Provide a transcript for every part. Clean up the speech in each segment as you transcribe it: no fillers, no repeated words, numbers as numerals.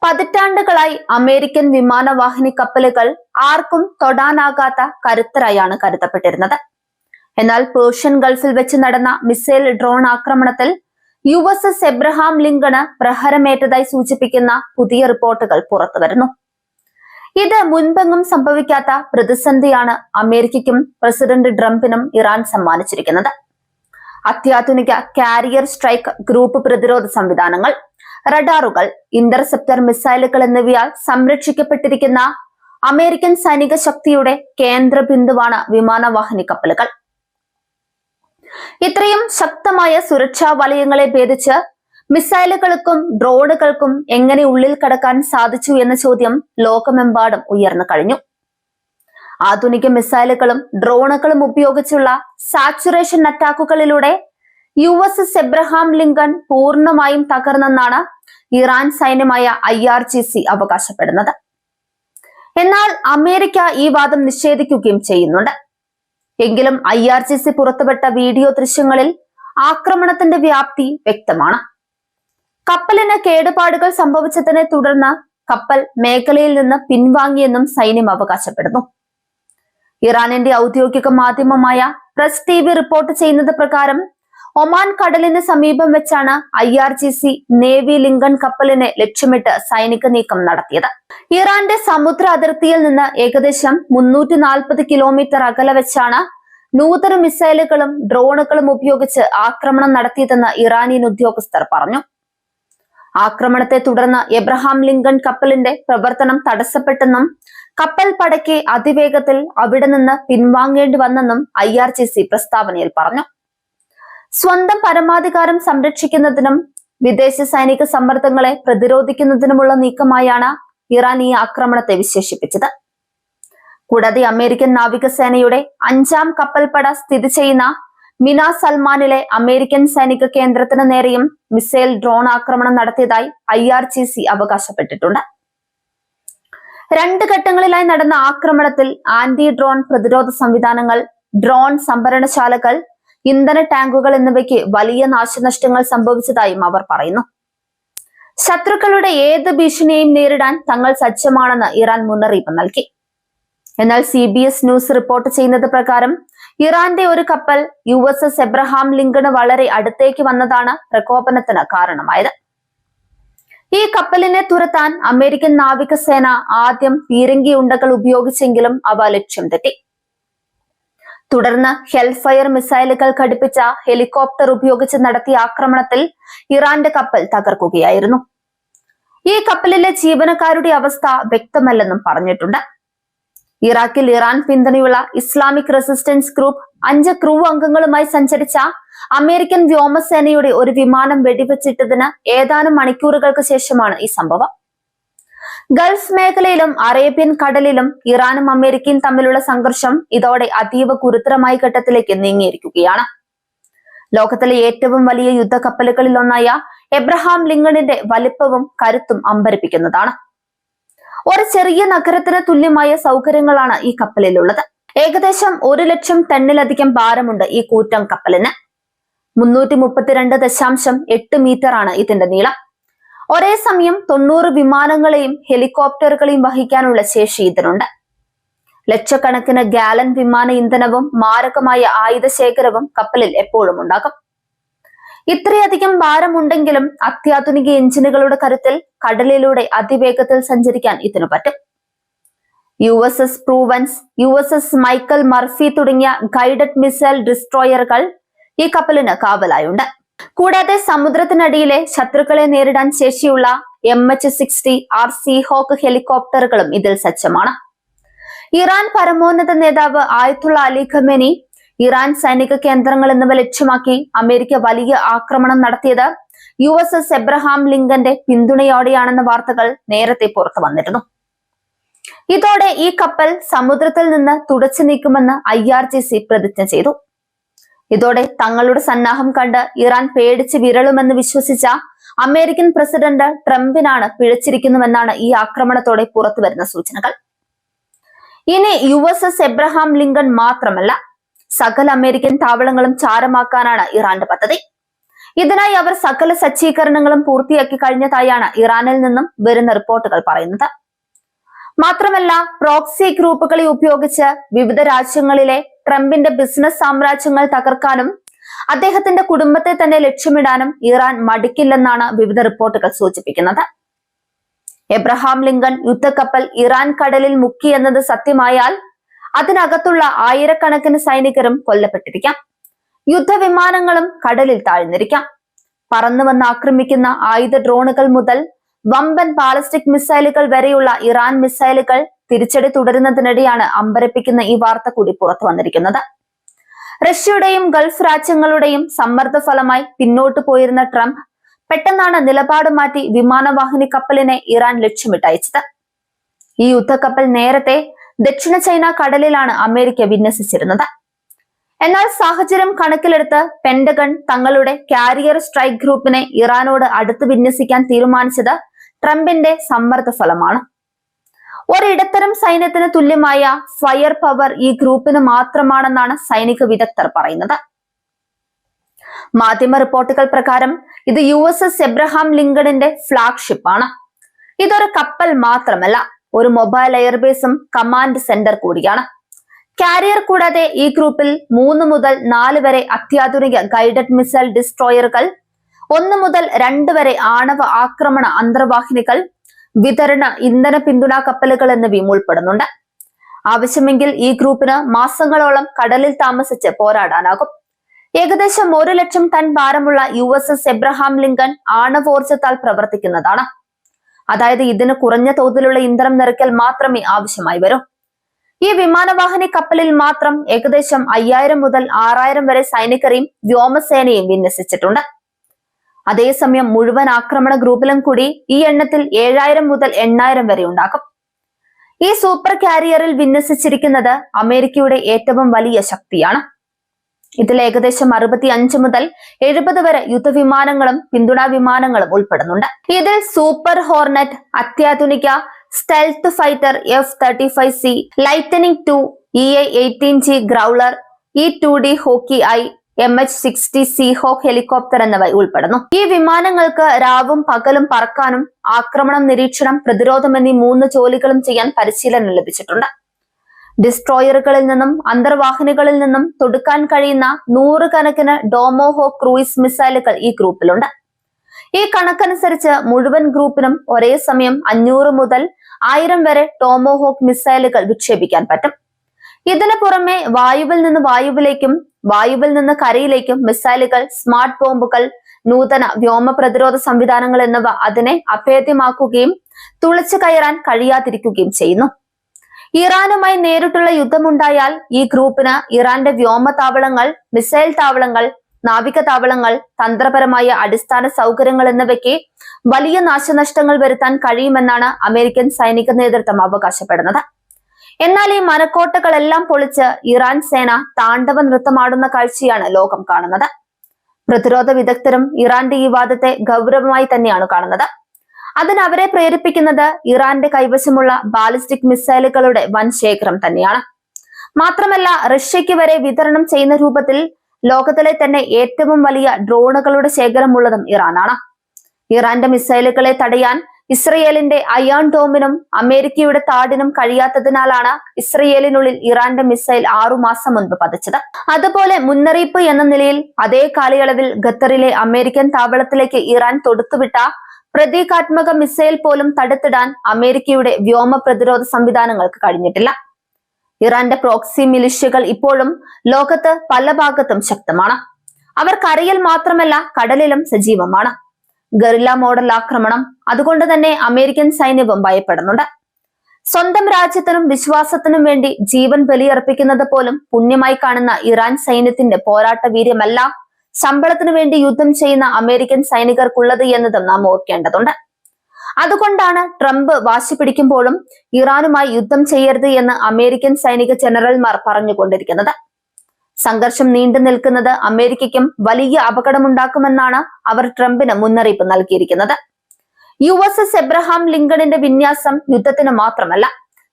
പതിറ്റാണ്ടുകളായി അമേരിക്കൻ വിമാനവാഹിനി കപ്പലുകൾ ആർക്കും തൊടാനാകാത്ത കരുത്തരായാണ് കരുതപ്പെട്ടിരുന്നത്. എന്നാൽ പേർഷ്യൻ ഗൾഫിൽ വെച്ച് നടന്ന മിസൈൽ ഡ്രോൺ ആക്രമണത്തിൽ USS എബ്രഹാം ലിങ്കണ് പ്രഹരമേറ്റതായി സൂചിപ്പിക്കുന്ന പുതിയ റിപ്പോർട്ടുകൾ പുറത്തുവരുന്നു. ഇത് മുൻപെങ്ങും സംഭവിക്കാത്ത പ്രതിസന്ധിയാണ് അമേരിക്കയ്ക്കും പ്രസിഡന്റ് ട്രംപിനും ഇറാൻ സമ്മാനിച്ചിരിക്കുന്നത്. അത്യാധുനിക കാരിയർ സ്ട്രൈക്ക് ഗ്രൂപ്പ് പ്രതിരോധ സംവിധാനങ്ങൾ, റഡാറുകൾ, ഇന്റർസെപ്റ്റർ മിസൈലുകൾ എന്നിവയാൽ സംരക്ഷിക്കപ്പെട്ടിരിക്കുന്ന അമേരിക്കൻ സൈനിക ശക്തിയുടെ കേന്ദ്ര ബിന്ദുവാണ് വിമാനവാഹിനി കപ്പലുകൾ. ഇത്രയും ശക്തമായ സുരക്ഷാ വലയങ്ങളെ ഭേദിച്ച് മിസൈലുകൾക്കും ഡ്രോണുകൾക്കും എങ്ങനെ ഉള്ളിൽ കടക്കാൻ സാധിച്ചു എന്ന ചോദ്യം ലോകമെമ്പാടും ഉയർന്നു കഴിഞ്ഞു. ആധുനിക മിസൈലുകളും ഡ്രോണുകളും ഉപയോഗിച്ചുള്ള സാച്ചുറേഷൻ അറ്റാക്കുകളിലൂടെ USS എബ്രഹാം ലിങ്കൺ പൂർണ്ണമായും തകർന്നെന്നാണ് ഇറാൻ സൈന്യമായ IRGC അവകാശപ്പെടുന്നത്. എന്നാൽ അമേരിക്ക ഈ വാദം നിഷേധിക്കുകയും ചെയ്യുന്നുണ്ട്. എങ്കിലും IRGC പുറത്തുവിട്ട വീഡിയോ ദൃശ്യങ്ങളിൽ ആക്രമണത്തിന്റെ വ്യാപ്തി വ്യക്തമാണ്. കപ്പലിന് കേടുപാടുകൾ സംഭവിച്ചതിനെ തുടർന്ന് കപ്പൽ മേഖലയിൽ നിന്ന് പിൻവാങ്ങിയെന്നും സൈന്യം അവകാശപ്പെടുന്നു. ഇറാനിന്റെ ഔദ്യോഗിക മാധ്യമമായ പ്രസ് TV റിപ്പോർട്ട് ചെയ്യുന്നത് പ്രകാരം ഒമാൻ കടലിന് സമീപം വെച്ചാണ് IRGC നേവി ലിങ്കൺ കപ്പലിനെ ലക്ഷ്യമിട്ട് സൈനിക നീക്കം നടത്തിയത്. ഇറാന്റെ സമുദ്ര അതിർത്തിയിൽ നിന്ന് ഏകദേശം 340 കിലോമീറ്റർ അകലെ വെച്ചാണ് നൂതന മിസൈലുകളും ഡ്രോണുകളും ഉപയോഗിച്ച് ആക്രമണം നടത്തിയതെന്ന് ഇറാനിയൻ ഉദ്യോഗസ്ഥർ പറഞ്ഞു. ആക്രമണത്തെ തുടർന്ന് എബ്രഹാം ലിങ്കൺ കപ്പലിന്റെ പ്രവർത്തനം തടസ്സപ്പെട്ടെന്നും കപ്പൽ പടയ്ക്ക് അതിവേഗത്തിൽ അവിടെ നിന്ന് പിൻവാങ്ങേണ്ടി വന്നെന്നും IRGC പ്രസ്താവനയിൽ പറഞ്ഞു. സ്വന്തം പരമാധികാരം സംരക്ഷിക്കുന്നതിനും വിദേശ സൈനിക സമ്മർദ്ദങ്ങളെ പ്രതിരോധിക്കുന്നതിനുമുള്ള നീക്കമായാണ് ഇറാൻ ഈ ആക്രമണത്തെ വിശേഷിപ്പിച്ചത്. കൂടാതെ അമേരിക്കൻ നാവികസേനയുടെ 5ാം കപ്പൽപ്പട സ്ഥിതി ചെയ്യുന്ന മിന സൽമാനിലെ അമേരിക്കൻ സൈനിക കേന്ദ്രത്തിന് നേരെയും മിസൈൽ ഡ്രോൺ ആക്രമണം നടത്തിയതായി IRGC അവകാശപ്പെട്ടിട്ടുണ്ട്. 2 ഘട്ടങ്ങളിലായി നടന്ന ആക്രമണത്തിൽ ആന്റി ഡ്രോൺ പ്രതിരോധ സംവിധാനങ്ങൾ, ഡ്രോൺ സംഭരണശാലകൾ, ഇന്ധന ടാങ്കുകൾ എന്നിവയ്ക്ക് വലിയ നാശനഷ്ടങ്ങൾ സംഭവിച്ചതായും അവർ പറയുന്നു. ശത്രുക്കളുടെ ഏത് ഭീഷണിയെയും നേരിടാൻ തങ്ങൾ സജ്ജമാണെന്ന് ഇറാൻ മുന്നറിയിപ്പ് നൽകി. എന്നാൽ CBS ന്യൂസ് റിപ്പോർട്ട് ചെയ്യുന്നത് പ്രകാരം ഇറാന്റെ ഒരു കപ്പൽ USS എബ്രഹാം ലിങ്കണ് വളരെ അടുത്തേക്ക് വന്നതാണ് പ്രകോപനത്തിന് കാരണമായത്. ഈ കപ്പലിനെ തുരത്താൻ അമേരിക്കൻ നാവികസേന ആദ്യം പീരങ്കി ഉണ്ടകൾ ഉപയോഗിച്ചെങ്കിലും അവ ലക്ഷ്യം തെറ്റി. തുടർന്ന് ഹെൽഫയർ മിസൈലുകൾ ഘടിപ്പിച്ച ഹെലികോപ്റ്റർ ഉപയോഗിച്ച് നടത്തിയ ആക്രമണത്തിൽ ഇറാന്റെ കപ്പൽ തകർക്കുകയായിരുന്നു. ഈ കപ്പലിലെ ജീവനക്കാരുടെ അവസ്ഥ വ്യക്തമല്ലെന്നും പറഞ്ഞിട്ടുണ്ട്. ഇറാഖിൽ ഇറാൻ പിന്തുണയുള്ള ഇസ്ലാമിക് റെസിസ്റ്റൻസ് ഗ്രൂപ്പ് 5 ക്രൂ അംഗങ്ങളുമായി സഞ്ചരിച്ച അമേരിക്കൻ വ്യോമസേനയുടെ ഒരു വിമാനം വെടിവെച്ചിട്ടതിന് ഏതാനും മണിക്കൂറുകൾക്ക് ശേഷമാണ് ഈ സംഭവം. ഗൾഫ് മേഖലയിലും അറേബ്യൻ കടലിലും ഇറാനും അമേരിക്കയും തമ്മിലുള്ള സംഘർഷം ഇതോടെ അതീവ ഗുരുതരമായ ഘട്ടത്തിലേക്ക് നീങ്ങിയിരിക്കുകയാണ്. ലോകത്തിലെ ഏറ്റവും വലിയ യുദ്ധക്കപ്പലുകളിൽ ഒന്നായ എബ്രഹാം ലിങ്കണിന്റെ വലിപ്പവും കരുത്തും അമ്പരപ്പിക്കുന്നതാണ്. ഒരു ചെറിയ നഗരത്തിന് തുല്യമായ സൗകര്യങ്ങളാണ് ഈ കപ്പലിലുള്ളത്. ഏകദേശം 1 ലക്ഷം ടണ്ണിലധികം ഭാരമുണ്ട് ഈ കൂറ്റൻ കപ്പലിന്. 332.8 മീറ്റർ ആണ് ഇതിന്റെ നീളം. ഒരേ സമയം 90 വിമാനങ്ങളെയും ഹെലികോപ്റ്ററുകളെയും വഹിക്കാനുള്ള ശേഷി ഇതിനുണ്ട്. ലക്ഷക്കണക്കിന് ഗാലൻ വിമാന ഇന്ധനവും മാരകമായ ആയുധശേഖരവും കപ്പലിൽ എപ്പോഴും ഉണ്ടാകും. ഇത്രയധികം ഭാരമുണ്ടെങ്കിലും അത്യാധുനിക എഞ്ചിനുകളുടെ കരുത്തിൽ കടലിലൂടെ അതിവേഗത്തിൽ സഞ്ചരിക്കാൻ ഇതിനു പറ്റും. USS പ്രൂവൻസ്, USS മൈക്കൽ മർഫി തുടങ്ങിയ ഗൈഡഡ് മിസൈൽ ഡിസ്ട്രോയറുകൾ ഈ കപ്പലിന് കാവലായുണ്ട്. കൂടാതെ സമുദ്രത്തിനടിയിലെ ശത്രുക്കളെ നേരിടാൻ ശേഷിയുള്ള MH-60 സീഹോക്ക് ഹെലികോപ്റ്ററുകളും ഇതിൽ സജ്ജമാണ്. ഇറാൻ പരമോന്നത നേതാവ് ആയത്തുള്ള അലി ഖമേനി ഇറാൻ സൈനിക കേന്ദ്രങ്ങൾ എന്നിവ ലക്ഷ്യമാക്കി അമേരിക്ക വലിയ ആക്രമണം നടത്തിയത് USS എബ്രഹാം ലിങ്കന്റെ പിന്തുണയോടെയാണെന്ന വാർത്തകൾ നേരത്തെ പുറത്തു വന്നിരുന്നു. ഇതോടെ ഈ കപ്പൽ സമുദ്രത്തിൽ നിന്ന് തുടച്ചു നീക്കുമെന്ന് IRGC പ്രതിജ്ഞ ചെയ്തു. ഇതോടെ തങ്ങളുടെ സന്നാഹം കണ്ട് ഇറാൻ പേടിച്ച് വിരളുമെന്ന് വിശ്വസിച്ച അമേരിക്കൻ പ്രസിഡന്റ് ട്രംപിനാണ് പിഴച്ചിരിക്കുന്നുവെന്നാണ് ഈ ആക്രമണത്തോടെ പുറത്തുവരുന്ന സൂചനകൾ. ഇനി USS എബ്രഹാം ലിങ്കൺ മാത്രമല്ല, സകല അമേരിക്കൻ താവളങ്ങളും ചാരമാക്കാനാണ് ഇറാന്റെ പദ്ധതി. ഇതിനായി അവർ സകല സജ്ജീകരണങ്ങളും പൂർത്തിയാക്കി കഴിഞ്ഞതായാണ് ഇറാനിൽ നിന്നും വരുന്ന റിപ്പോർട്ടുകൾ പറയുന്നത്. മാത്രമല്ല, പ്രോക്സി ഗ്രൂപ്പുകളെ ഉപയോഗിച്ച് വിവിധ രാജ്യങ്ങളിലെ ട്രംപിന്റെ ബിസിനസ് സാമ്രാജ്യങ്ങൾ തകർക്കാനും അദ്ദേഹത്തിന്റെ കുടുംബത്തെ തന്നെ ലക്ഷ്യമിടാനും ഇറാൻ മടിക്കില്ലെന്നാണ് വിവിധ റിപ്പോർട്ടുകൾ സൂചിപ്പിക്കുന്നത്. എബ്രഹാം ലിങ്കൺ യുദ്ധക്കപ്പൽ ഇറാൻ കടലിൽ മുക്കിയെന്നത് സത്യമായാൽ അതിനകത്തുള്ള ആയിരക്കണക്കിന് സൈനികരും കൊല്ലപ്പെട്ടിരിക്കാം. യുദ്ധവിമാനങ്ങളും കടലിൽ താഴ്ന്നിരിക്കാം. പറന്നു വന്ന് ആക്രമിക്കുന്ന ആയുധ ഡ്രോണുകൾ മുതൽ വമ്പൻ ബാലിസ്റ്റിക് മിസൈലുകൾ വരെയുള്ള ഇറാൻ മിസൈലുകൾ തിരിച്ചടി തുടരുന്നതിനിടെയാണ് അമ്പരപ്പിക്കുന്ന ഈ വാർത്ത കൂടി പുറത്തു വന്നിരിക്കുന്നത്. റഷ്യയുടെയും ഗൾഫ് രാജ്യങ്ങളുടെയും സമ്മർദ്ദ ഫലമായി പിന്നോട്ടു പോയിരുന്ന ട്രംപ് പെട്ടെന്നാണ് നിലപാട് മാറ്റി വിമാനവാഹിനി കപ്പലിനെ ഇറാൻ ലക്ഷ്യമിട്ടയച്ചത്. ഈ യുദ്ധക്കപ്പൽ നേരത്തെ ദക്ഷിണ ചൈന കടലിലാണ് അമേരിക്ക വിന്യസിച്ചിരുന്നത്. എന്നാൽ സാഹചര്യം കണക്കിലെടുത്ത് പെന്റഗൺ തങ്ങളുടെ കാരിയർ സ്ട്രൈക്ക് ഗ്രൂപ്പിനെ ഇറാനോട് അടുത്ത് വിന്യസിക്കാൻ തീരുമാനിച്ചത് ട്രംപിന്റെ സമ്മർദ്ദ ഫലമാണ്. ഒരിടത്തരം സൈന്യത്തിന് തുല്യമായ ഫയർ പവർ ഈ ഗ്രൂപ്പിന് മാത്രമാണെന്നാണ് സൈനിക വിദഗ്ധർ പറയുന്നത്. മാധ്യമ റിപ്പോർട്ടുകൾ പ്രകാരം ഇത് USS എബ്രഹാം ലിങ്കണിന്റെ ഫ്ലാഗ്ഷിപ്പാണ്. ഇതൊരു കപ്പൽ മാത്രമല്ല, ഒരു മൊബൈൽ എയർബേസും കമാൻഡ് സെന്റർ കൂടിയാണ്. കാരിയർ കൂടാതെ ഈ ഗ്രൂപ്പിൽ 3 മുതൽ 4 വരെ അത്യാധുനിക ഗൈഡഡ് മിസൈൽ ഡിസ്ട്രോയറുകൾ, 1 മുതൽ 2 വരെ ആണവ ആക്രമണ അന്തർവാഹിനികൾ, വിതരണ ഇന്ധന പിന്തുണാ കപ്പലുകൾ എന്നിവയും ഉൾപ്പെടുന്നുണ്ട്. ആവശ്യമെങ്കിൽ ഈ ഗ്രൂപ്പിന് മാസങ്ങളോളം കടലിൽ താമസിച്ച് പോരാടാനാകും. ഏകദേശം 1 ലക്ഷം ടൺ ഭാരമുള്ള USS എബ്രഹാം ലിങ്കൺ ആണവോർജ്ജത്താൽ പ്രവർത്തിക്കുന്നതാണ്. അതായത് ഇതിന് കുറഞ്ഞ തോതിലുള്ള ഇന്ധനം നിറയ്ക്കൽ മാത്രമേ ആവശ്യമായി വരൂ. ഈ വിമാനവാഹിനി കപ്പലിൽ മാത്രം ഏകദേശം 5000 മുതൽ 6000 വരെ സൈനികരെയും വ്യോമസേനയും വിന്യസിച്ചിട്ടുണ്ട്. അതേസമയം മുഴുവൻ ആക്രമണ ഗ്രൂപ്പിലും കൂടി ഈ എണ്ണത്തിൽ 7000 മുതൽ 8000 വരെ ഉണ്ടാകും. ഈ സൂപ്പർ കാരിയറിൽ വിന്യസിച്ചിരിക്കുന്നത് അമേരിക്കയുടെ ഏറ്റവും വലിയ ശക്തിയാണ്. ഇതിൽ ഏകദേശം 65 മുതൽ 70 വരെ യുദ്ധവിമാനങ്ങളും പിന്തുണാ വിമാനങ്ങളും ഉൾപ്പെടുന്നുണ്ട്. ഇതിൽ സൂപ്പർ ഹോർനെറ്റ്, അത്യാധുനിക stealth fighter F-35C, lightening II, EA-18G ഗ്രൗളർ, E-2D hockey I, MH-60 Seahawk helicopter എന്നിവ ഉൾപ്പെടുന്നു. ഈ വിമാനങ്ങൾക്ക് രാവും പകലും പറക്കാനും ആക്രമണം, നിരീക്ഷണം, പ്രതിരോധം എന്നീ 3 ജോലികളും ചെയ്യാൻ പരിശീലനം ലഭിച്ചിട്ടുണ്ട്. ഡിസ്ട്രോയറുകളിൽ നിന്നും അന്തർവാഹിനികളിൽ നിന്നും തൊടുക്കാൻ കഴിയുന്ന 100 കണക്കിന് ഡോമോഹോക്ക് ക്രൂയിസ് മിസൈലുകൾ ഈ ഗ്രൂപ്പിലുണ്ട്. ഈ കണക്കനുസരിച്ച് മുഴുവൻ ഗ്രൂപ്പിനും ഒരേ സമയം 500 മുതൽ 1000 വരെ ടോമോഹോക്ക് മിസൈലുകൾ വിക്ഷേപിക്കാൻ പറ്റും. ഇതിനു പുറമെ വായുവിൽ നിന്ന് വായുവിലേക്കും വായുവിൽ നിന്ന് കരയിലേക്കും മിസൈലുകൾ, സ്മാർട്ട് ബോംബുകൾ, നൂതന വ്യോമ പ്രതിരോധ സംവിധാനങ്ങൾ എന്നിവ അതിനെ അഭേദ്യമാക്കുകയും തുളച്ചു കയറാൻ കഴിയാതിരിക്കുകയും ചെയ്യുന്നു. ഇറാനുമായി നേരിട്ടുള്ള യുദ്ധമുണ്ടായാൽ ഈ ഗ്രൂപ്പിന് ഇറാന്റെ വ്യോമ താവളങ്ങൾ, മിസൈൽ താവളങ്ങൾ, നാവിക താവളങ്ങൾ, തന്ത്രപരമായ അടിസ്ഥാന സൗകര്യങ്ങൾ എന്നിവയ്ക്ക് വലിയ നാശനഷ്ടങ്ങൾ വരുത്താൻ കഴിയുമെന്നാണ് അമേരിക്കൻ സൈനിക നേതൃത്വം അവകാശപ്പെടുന്നത്. എന്നാൽ ഈ മനക്കോട്ടകളെല്ലാം പൊളിച്ച് ഇറാൻ സേന താണ്ഡവ നൃത്തമാടുന്ന കാഴ്ചയാണ് ലോകം കാണുന്നത്. പ്രതിരോധ വിദഗ്ധരും ഇറാന്റെ ഈ വാദത്തെ ഗൗരവമായി തന്നെയാണ് കാണുന്നത്. അതിന് അവരെ പ്രേരിപ്പിക്കുന്നത് ഇറാന്റെ കൈവശമുള്ള ബാലിസ്റ്റിക് മിസൈലുകളുടെ വൻ ശേഖരം തന്നെയാണ്. മാത്രമല്ല, റഷ്യയ്ക്ക് വരെ വിതരണം ചെയ്യുന്ന രൂപത്തിൽ ലോകത്തിലെ തന്നെ ഏറ്റവും വലിയ ഡ്രോണുകളുടെ ശേഖരമുള്ളതും ഇറാനാണ്. ഇറാന്റെ മിസൈലുകളെ തടയാൻ ഇസ്രയേലിന്റെ അയൺ ഡോമിനും അമേരിക്കയുടെ താഡിനും കഴിയാത്തതിനാലാണ് ഇസ്രയേലിനുള്ളിൽ ഇറാന്റെ മിസൈൽ 6 മാസം മുൻപ് പതിച്ചത്. അതുപോലെ മുന്നറിയിപ്പ് എന്ന നിലയിൽ അതേ കാലയളവിൽ ഖത്തറിലെ അമേരിക്കൻ താവളത്തിലേക്ക് ഇറാൻ തൊടുത്തുവിട്ട പ്രതീകാത്മക മിസൈൽ പോലും തടുത്തിടാൻ അമേരിക്കയുടെ വ്യോമ പ്രതിരോധ സംവിധാനങ്ങൾക്ക് കഴിഞ്ഞിട്ടില്ല. ഇറാന്റെ പ്രോക്സി മിലിഷ്യകൾ ഇപ്പോഴും ലോകത്ത് പല ഭാഗത്തും ശക്തമാണ്. അവർ കരയിൽ മാത്രമല്ല കടലിലും സജീവമാണ്. ഗറില്ല മോഡൽ ആക്രമണം, അതുകൊണ്ട് തന്നെ അമേരിക്കൻ സൈന്യവും ഭയപ്പെടുന്നുണ്ട്. സ്വന്തം രാജ്യത്തിനും വിശ്വാസത്തിനും വേണ്ടി ജീവൻ ബലിയർപ്പിക്കുന്നത് പോലും പുണ്യമായി കാണുന്ന ഇറാൻ സൈന്യത്തിന്റെ പോരാട്ട വീര്യമല്ല ശമ്പളത്തിനു വേണ്ടി യുദ്ധം ചെയ്യുന്ന അമേരിക്കൻ സൈനികർക്കുള്ളത് എന്നതും നാം ഓർക്കേണ്ടതുണ്ട്. അതുകൊണ്ടാണ് ട്രംപ് വാശി പിടിക്കുമ്പോഴും ഇറാനുമായി യുദ്ധം ചെയ്യരുത് എന്ന് അമേരിക്കൻ സൈനിക ജനറൽമാർ പറഞ്ഞുകൊണ്ടിരിക്കുന്നത്. സംഘർഷം നീണ്ടു നിൽക്കുന്നത് അമേരിക്കയ്ക്കും വലിയ അപകടമുണ്ടാക്കുമെന്നാണ് അവർ ട്രംപിന് മുന്നറിയിപ്പ് നൽകിയിരിക്കുന്നത്. USS എബ്രഹാം ലിങ്കണിന്റെ വിന്യാസം യുദ്ധത്തിന് മാത്രമല്ല,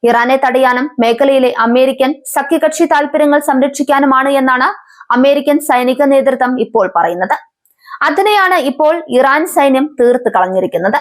ഇറാനെ തടയാനും മേഖലയിലെ അമേരിക്കൻ സഖ്യകക്ഷി താൽപര്യങ്ങൾ സംരക്ഷിക്കാനുമാണ് എന്നാണ് അമേരിക്കൻ സൈനിക നേതൃത്വം ഇപ്പോൾ പറയുന്നത്. അതിനെയാണ് ഇപ്പോൾ ഇറാൻ സൈന്യം തീർത്ത് കളഞ്ഞിരിക്കുന്നത്.